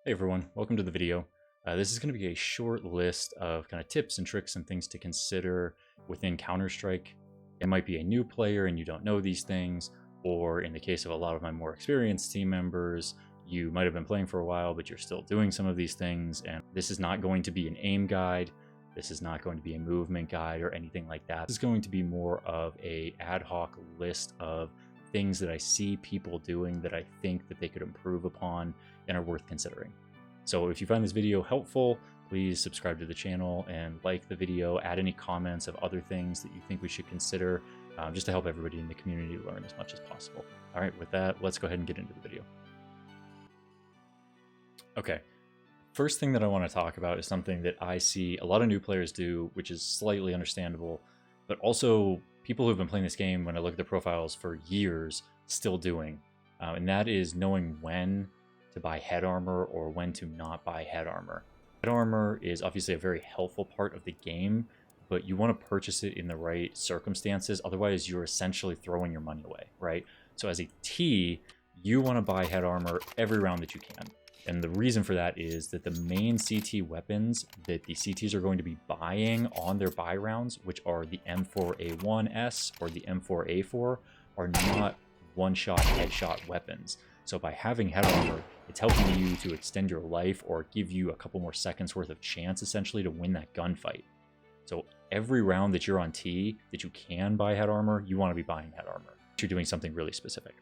Hey everyone, welcome to the video. This is going to be a short list of kind of tips and tricks and things to consider within Counter-Strike. It might be a new player and you don't know these things, or in the case of a lot of my more experienced team members, you might have been playing for a while, but you're still doing some of these things. And this is not going to be an aim guide. This is not going to be a movement guide or anything like that. This is going to be more of a ad hoc list of things that I see people doing that I think that they could improve upon and are worth considering. So if you find this video helpful, please subscribe to the channel and like the video, add any comments of other things that you think we should consider, just to help everybody in the community learn as much as possible. All right, with that, let's go ahead and get into the video. Okay, first thing that I want to talk about is something that I see a lot of new players do, which is slightly understandable, but also people who've been playing this game, when I look at their profiles for years, still doing, and that is knowing when to buy head armor or when to not buy head armor. Head armor is obviously a very helpful part of the game, but you want to purchase it in the right circumstances, otherwise you're essentially throwing your money away, right? So as a T, you want to buy head armor every round that you can. And the reason for that is that the main CT weapons that the CTs are going to be buying on their buy rounds, which are the M4A1S or the M4A4, are not one-shot headshot weapons. So by having head armor, it's helping you to extend your life or give you a couple more seconds worth of chance essentially to win that gunfight. So every round that you're on T that you can buy head armor, you want to be buying head armor. You're doing something really specific.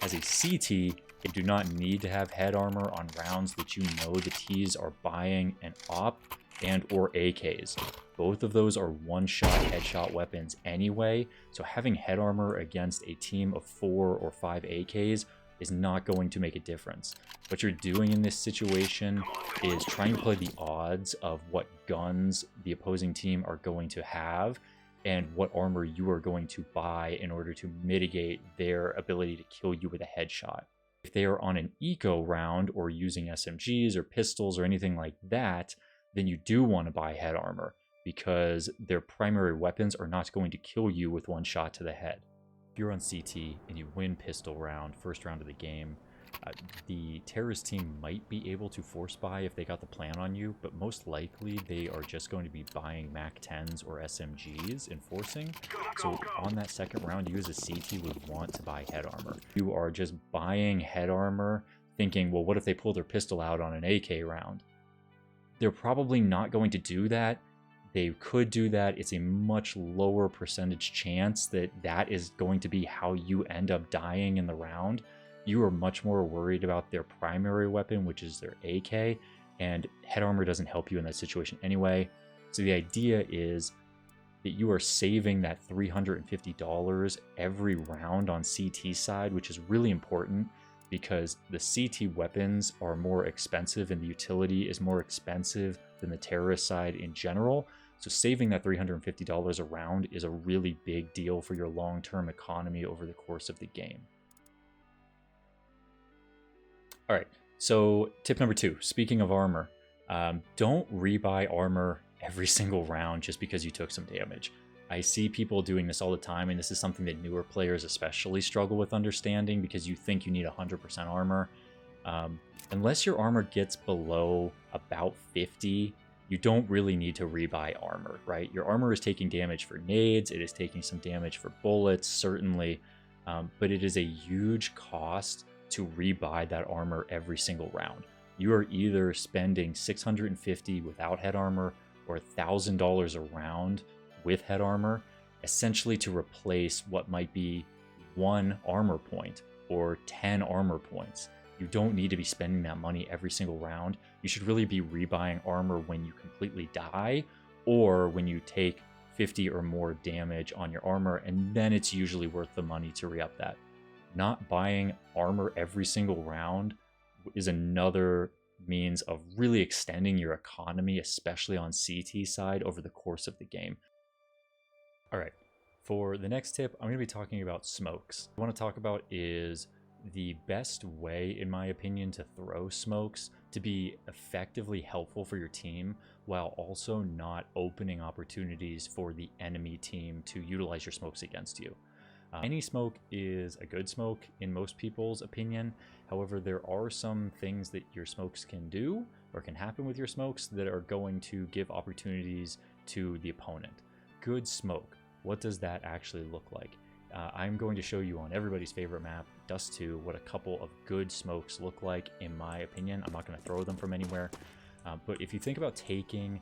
As a CT, you do not need to have head armor on rounds that you know the Ts are buying an op and or AKs. Both of those are one-shot headshot weapons anyway, so having head armor against a team of 4 or 5 AKs is not going to make a difference. What you're doing in this situation is trying to play the odds of what guns the opposing team are going to have and what armor you are going to buy in order to mitigate their ability to kill you with a headshot. If they are on an eco round or using SMGs or pistols or anything like that, then you do want to buy head armor because their primary weapons are not going to kill you with one shot to the head. If you're on CT and you win pistol round, first round of the game, the terrorist team might be able to force buy if they got the plan on you, but most likely they are just going to be buying MAC 10s or SMGs and forcing. So on that second round, you as a CT would want to buy head armor. You are just buying head armor thinking, well, what if they pull their pistol out on an AK round? They're probably not going to do that. They could do that. It's a much lower percentage chance that that is going to be how you end up dying in the round. You are much more worried about their primary weapon, which is their AK, and head armor doesn't help you in that situation anyway. So the idea is that you are saving that $350 every round on CT side, which is really important because the CT weapons are more expensive and the utility is more expensive than the terrorist side in general. So saving that $350 a round is a really big deal for your long-term economy over the course of the game. All right, so tip number 2, speaking of armor, don't rebuy armor every single round just because you took some damage. I see people doing this all the time, and this is something that newer players especially struggle with understanding because you think you need 100% armor. Unless your armor gets below about 50, you don't really need to rebuy armor, right? Your armor is taking damage for nades, it is taking some damage for bullets, certainly, but it is a huge cost to rebuy that armor every single round. You are either spending $650 without head armor or $1,000 a round with head armor, essentially to replace what might be 1 armor point or 10 armor points. You don't need to be spending that money every single round. You should really be rebuying armor when you completely die or when you take 50 or more damage on your armor, and then it's usually worth the money to re-up that. Not buying armor every single round is another means of really extending your economy, especially on CT side over the course of the game. All right, for the next tip, I'm going to be talking about smokes. What I want to talk about is the best way, in my opinion, to throw smokes to be effectively helpful for your team while also not opening opportunities for the enemy team to utilize your smokes against you. Any smoke is a good smoke in most people's opinion. However, there are some things that your smokes can do or can happen with your smokes that are going to give opportunities to the opponent. Good smoke, what does that actually look like? I'm going to show you on everybody's favorite map, Dust 2, what a couple of good smokes look like in my opinion. I'm not going to throw them from anywhere, but if you think about taking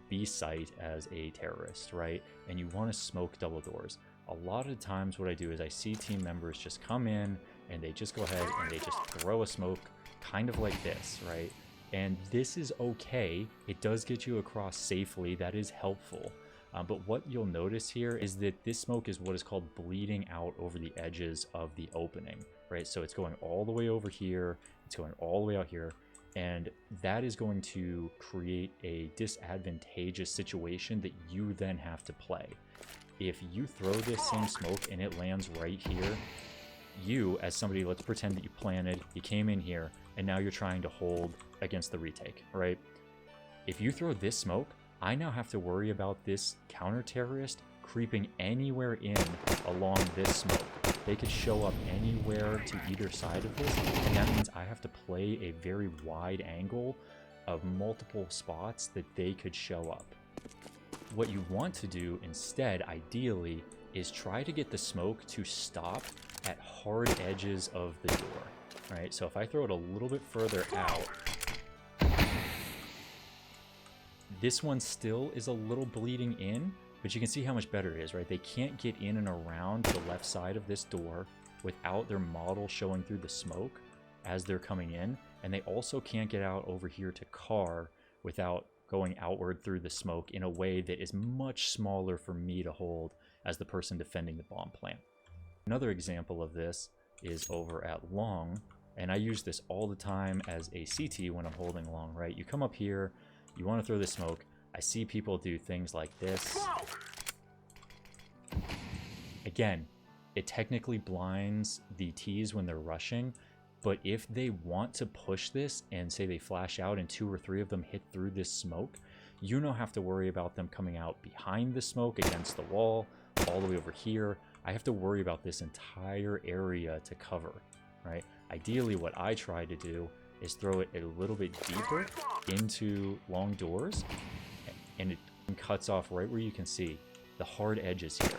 B site as a terrorist, right, and you want to smoke double doors, a lot of times what I do is I see team members just come in and they just go ahead and they just throw a smoke kind of like this, right? And this is okay. It does get you across safely. That is helpful. But what you'll notice here is that this smoke is what is called bleeding out over the edges of the opening, right? So it's going all the way over here. It's going all the way out here. And that is going to create a disadvantageous situation that you then have to play. If you throw this same smoke and it lands right here, you, as somebody, let's pretend that you planted, you came in here, and now you're trying to hold against the retake, right? If you throw this smoke, I now have to worry about this counter-terrorist creeping anywhere in along this smoke. They could show up anywhere to either side of this, and that means I have to play a very wide angle of multiple spots that they could show up. What you want to do instead, ideally, is try to get the smoke to stop at hard edges of the door, right? So if I throw it a little bit further out, this one still is a little bleeding in, but you can see how much better it is, right? They can't get in and around the left side of this door without their model showing through the smoke as they're coming in, and they also can't get out over here to car without going outward through the smoke in a way that is much smaller for me to hold as the person defending the bomb plant. Another example of this is over at long, and I use this all the time as a CT when I'm holding long, right? You come up here, you want to throw the smoke. I see people do things like this. Again, it technically blinds the Ts when they're rushing, but if they want to push this and say they flash out and 2 or 3 of them hit through this smoke, you don't have to worry about them coming out behind the smoke against the wall, all the way over here. I have to worry about this entire area to cover, right? Ideally, what I try to do is throw it a little bit deeper into long doors, and it cuts off right where you can see the hard edges here.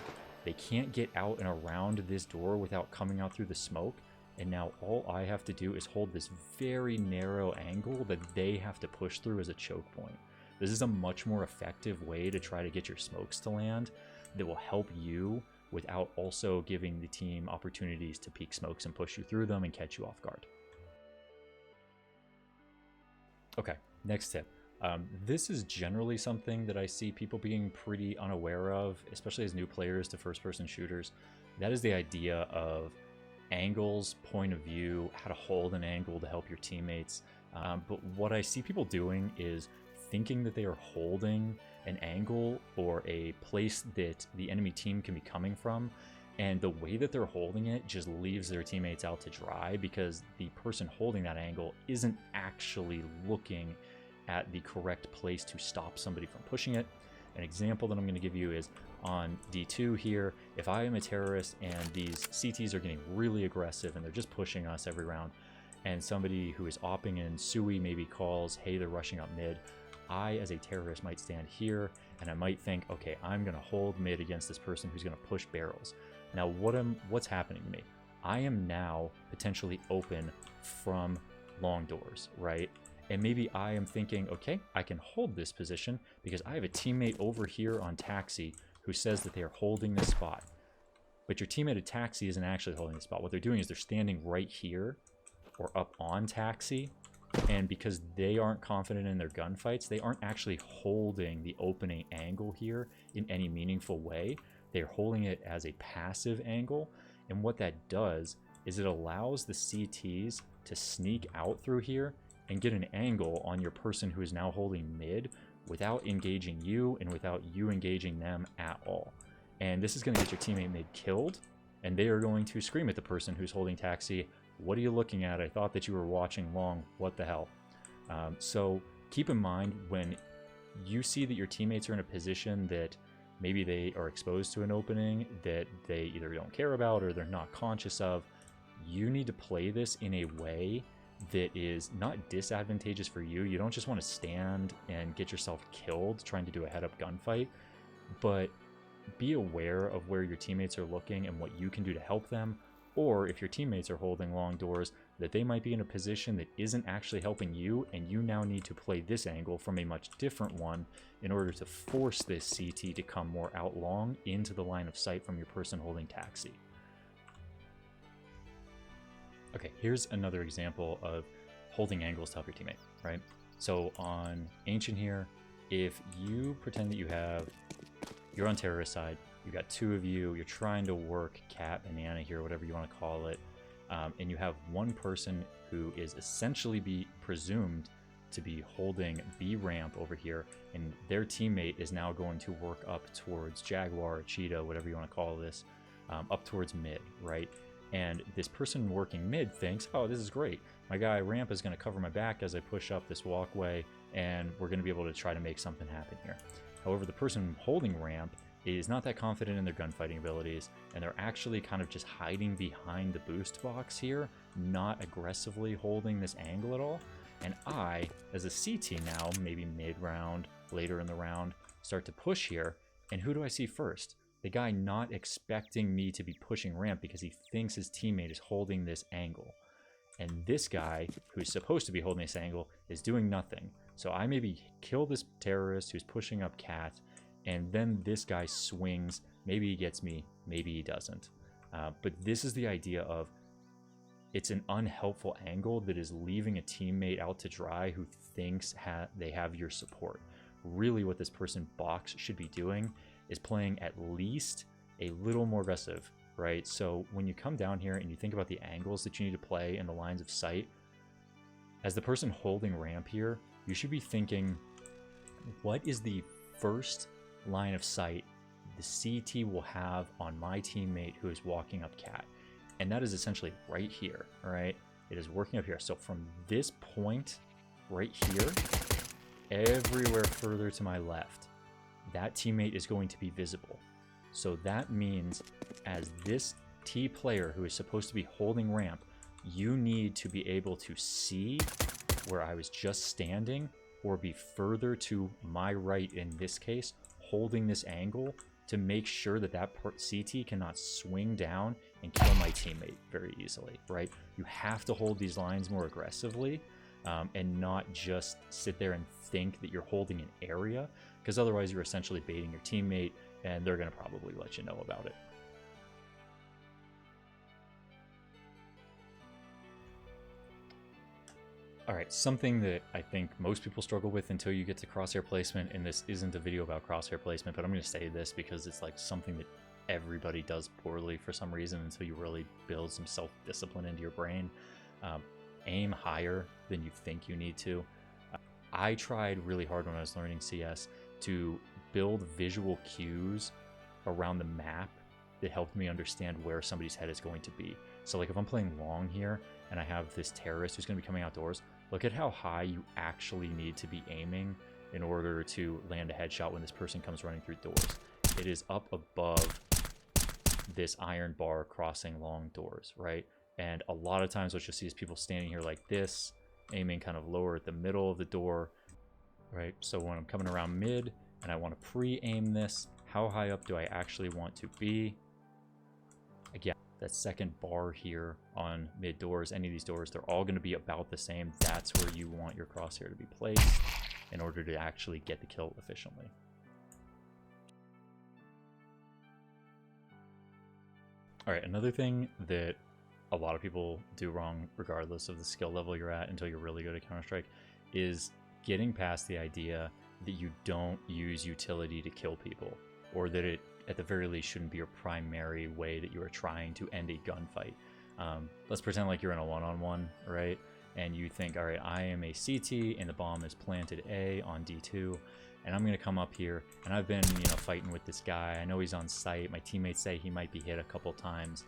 They can't get out and around this door without coming out through the smoke, and now all I have to do is hold this very narrow angle that they have to push through as a choke point. This is a much more effective way to try to get your smokes to land that will help you without also giving the team opportunities to peek smokes and push you through them and catch you off guard. Okay, next tip. This is generally something that I see people being pretty unaware of, especially as new players to first-person shooters. That is the idea of angles, point of view, how to hold an angle to help your teammates. But what I see people doing is thinking that they are holding an angle or a place that the enemy team can be coming from, and the way that they're holding it just leaves their teammates out to dry because the person holding that angle isn't actually looking at the correct place to stop somebody from pushing it. An example that I'm going to give you is on D2 here. If I am a terrorist and these CTs are getting really aggressive and they're just pushing us every round, and somebody who is opping in Sui maybe calls, hey, they're rushing up mid, I, as a terrorist, might stand here and I might think, okay, I'm going to hold mid against this person who's going to push barrels. Now, what's happening to me? I am now potentially open from long doors, right? And maybe I am thinking, okay, I can hold this position because I have a teammate over here on Taxi who says that they are holding this spot. But your teammate at Taxi isn't actually holding the spot. What they're doing is they're standing right here or up on Taxi. And because they aren't confident in their gunfights, they aren't actually holding the opening angle here in any meaningful way. They're holding it as a passive angle. And what that does is it allows the CTs to sneak out through here and get an angle on your person who is now holding mid without engaging you and without you engaging them at all. And this is going to get your teammate mid killed, and they are going to scream at the person who's holding Taxi, what are you looking at? I thought that you were watching long. What the hell? So keep in mind when you see that your teammates are in a position that maybe they are exposed to an opening that they either don't care about or they're not conscious of. You need to play this in a way that is not disadvantageous for you. You don't just want to stand and get yourself killed trying to do a head-up gunfight, but be aware of where your teammates are looking and what you can do to help them. Or if your teammates are holding long doors, that they might be in a position that isn't actually helping you, and you now need to play this angle from a much different one in order to force this CT to come more out long into the line of sight from your person holding taxi. Okay, here's another example of holding angles to help your teammate, right? So on Ancient here, if you pretend that you're on terrorist side, you got two of you, you're trying to work cat, banana here, whatever you want to call it, and you have one person who is essentially presumed to be holding B ramp over here, and their teammate is now going to work up towards Jaguar, Cheetah, whatever you want to call this, up towards mid, right? And this person working mid thinks, oh, this is great. My guy ramp is going to cover my back as I push up this walkway, and we're going to be able to try to make something happen here. However, the person holding ramp is not that confident in their gunfighting abilities, and they're actually kind of just hiding behind the boost box here, not aggressively holding this angle at all. And I, as a CT now, maybe mid-round, later in the round, start to push here, and who do I see first? The guy not expecting me to be pushing ramp because he thinks his teammate is holding this angle. And this guy, who's supposed to be holding this angle, is doing nothing. So I maybe kill this terrorist who's pushing up cat, and then this guy swings. Maybe he gets me, maybe he doesn't. But this is the idea of, it's an unhelpful angle that is leaving a teammate out to dry who thinks they have your support. Really what this person box should be doing is playing at least a little more aggressive, right? So when you come down here and you think about the angles that you need to play in the lines of sight, as the person holding ramp here, you should be thinking, what is the first line of sight the CT will have on my teammate who is walking up cat? And that is essentially right here, all right? It is working up here. So from this point right here, everywhere further to my left, that teammate is going to be visible. So that means as this T player who is supposed to be holding ramp, you need to be able to see where I was just standing, or be further to my right in this case, holding this angle, to make sure that that CT cannot swing down and kill my teammate very easily, right? You have to hold these lines more aggressively, and not just sit there and think that you're holding an area, because otherwise you're essentially baiting your teammate, and they're going to probably let you know about it. All right, something that I think most people struggle with until you get to crosshair placement, and this isn't a video about crosshair placement, but I'm going to say this because it's like something that everybody does poorly for some reason until you really build some self-discipline into your brain. Aim higher than you think you need to. I tried really hard when I was learning CS to build visual cues around the map that helped me understand where somebody's head is going to be. So like if I'm playing long here and I have this terrorist who's going to be coming outdoors, look at how high you actually need to be aiming in order to land a headshot when this person comes running through doors. It is up above this iron bar crossing long doors, right? And a lot of times what you'll see is people standing here like this, aiming kind of lower at the middle of the door, right? So when I'm coming around mid and I want to pre-aim this, how high up do I actually want to be? Again, that second bar here on mid doors, any of these doors, they're all going to be about the same. That's where you want your crosshair to be placed in order to actually get the kill efficiently. All right, another thing that a lot of people do wrong, regardless of the skill level you're at until you're really good at Counter-Strike, is getting past the idea that you don't use utility to kill people, or that it, at the very least, shouldn't be your primary way that you are trying to end a gunfight. Let's pretend like you're in a one-on-one, right? And you think, all right, I am a CT and the bomb is planted A on D2, and I'm going to come up here, and I've been, fighting with this guy. I know he's on site. My teammates say he might be hit a couple times.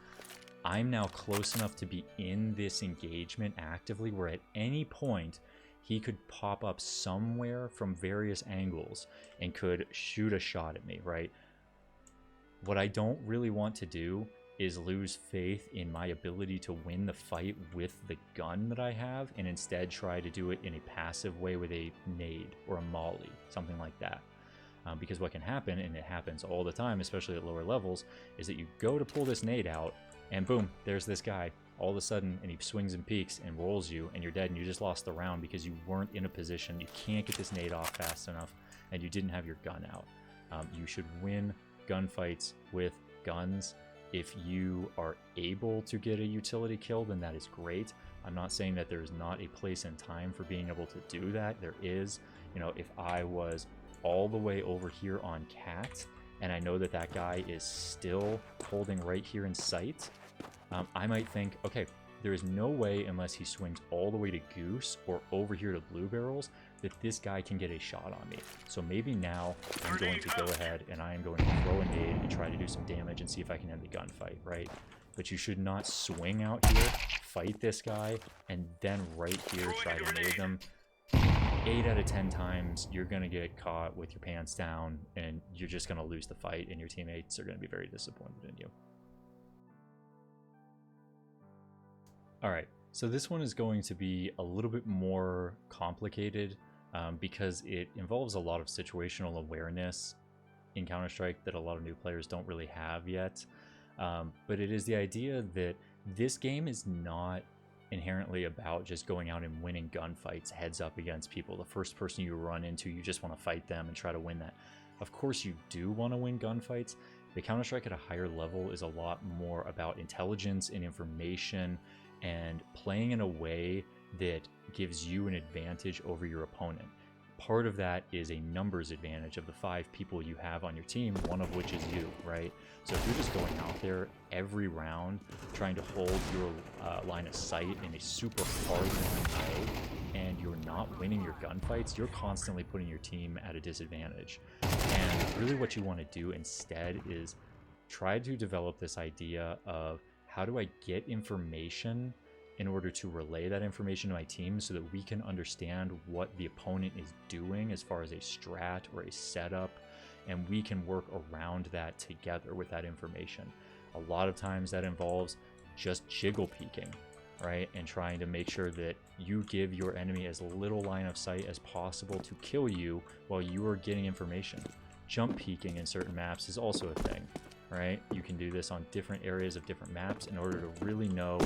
I'm now close enough to be in this engagement actively where at any point he could pop up somewhere from various angles and could shoot a shot at me, right? What I don't really want to do is lose faith in my ability to win the fight with the gun that I have, and instead try to do it in a passive way with a nade or a molly, something like that. Because what can happen, and it happens all the time, especially at lower levels, is that you go to pull this nade out, and boom, there's this guy all of a sudden, and he swings and peeks and rolls you, and you're dead, and you just lost the round because you weren't in a position, you can't get this nade off fast enough, and you didn't have your gun out. You should win gunfights with guns. If you are able to get a utility kill, then that is great. I'm not saying that there's not a place and time for being able to do that. There is. You know, if I was all the way over here on Cat, and I know that that guy is still holding right here in sight, I might think, okay, there is no way, unless he swings all the way to Goose or over here to Blue Barrels, that this guy can get a shot on me. So maybe now I'm going to go ahead and I am going to throw a nade and try to do some damage and see if I can end the gunfight, right? But you should not swing out here, fight this guy, and then right here try to nade them. 8 out of 10 times, you're going to get caught with your pants down, and you're just going to lose the fight, and your teammates are going to be very disappointed in you. Alright, so this one is going to be a little bit more complicated because it involves a lot of situational awareness in Counter-Strike that a lot of new players don't really have yet. But it is the idea that this game is not inherently about just going out and winning gunfights heads up against people. The first person you run into, you just want to fight them and try to win that. Of course you do want to win gunfights, but Counter-Strike at a higher level is a lot more about intelligence and information and playing in a way that gives you an advantage over your opponent. Part of that is a numbers advantage of the 5 people you have on your team, one of which is you, right? So if you're just going out there every round trying to hold your line of sight in a super hard way, and you're not winning your gunfights, you're constantly putting your team at a disadvantage. And really what you want to do instead is try to develop this idea of, how do I get information in order to relay that information to my team so that we can understand what the opponent is doing as far as a strat or a setup, and we can work around that together with that information. A lot of times that involves just jiggle peeking, right? And trying to make sure that you give your enemy as little line of sight as possible to kill you while you are getting information. Jump peeking in certain maps is also a thing, right? You can do this on different areas of different maps in order to really know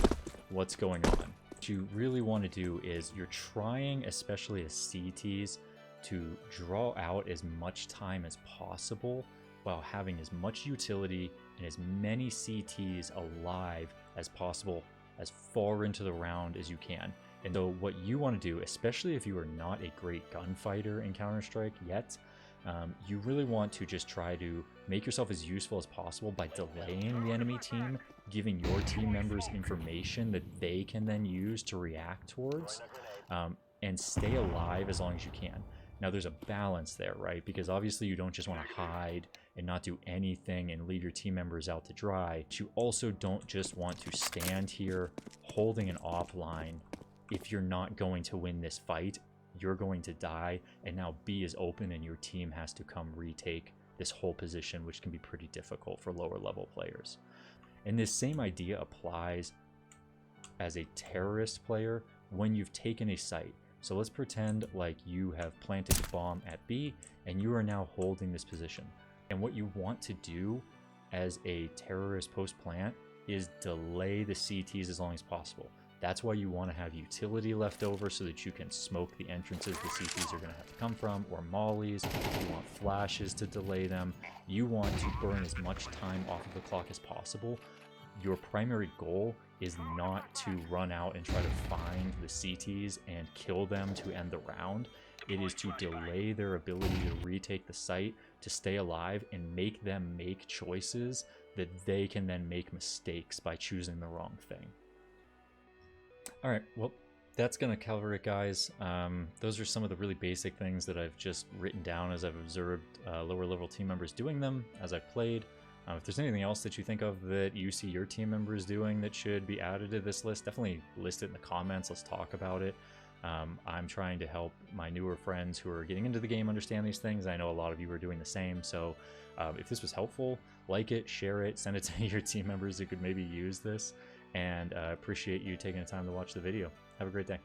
what's going on. What you really want to do is you're trying, especially as CTs, to draw out as much time as possible while having as much utility and as many CTs alive as possible as far into the round as you can. And so what you want to do, especially if you are not a great gunfighter in Counter-Strike yet, you really want to just try to make yourself as useful as possible by delaying the enemy team, giving your team members information that they can then use to react towards, and stay alive as long as you can. Now there's a balance there, right? Because obviously you don't just want to hide and not do anything and leave your team members out to dry. But you also don't just want to stand here holding an offline. If you're not going to win this fight, you're going to die, and now B is open and your team has to come retake this whole position, which can be pretty difficult for lower level players. And this same idea applies as a terrorist player when you've taken a site. So let's pretend like you have planted a bomb at B and you are now holding this position. And what you want to do as a terrorist post-plant is delay the CTs as long as possible. That's why you want to have utility left over so that you can smoke the entrances the CTs are going to have to come from, or mollies. You want flashes to delay them. You want to burn as much time off of the clock as possible. Your primary goal is not to run out and try to find the CTs and kill them to end the round. It is to delay their ability to retake the site, to stay alive, and make them make choices that they can then make mistakes by choosing the wrong thing. Alright, well, that's going to cover it, guys. Those are some of the really basic things that I've just written down as I've observed lower level team members doing them as I've played. If there's anything else that you think of that you see your team members doing that should be added to this list, definitely list it in the comments. Let's talk about it. I'm trying to help my newer friends who are getting into the game understand these things. I know a lot of you are doing the same, so if this was helpful, like it, share it, send it to your team members who could maybe use this, and appreciate you taking the time to watch the video. Have a great day.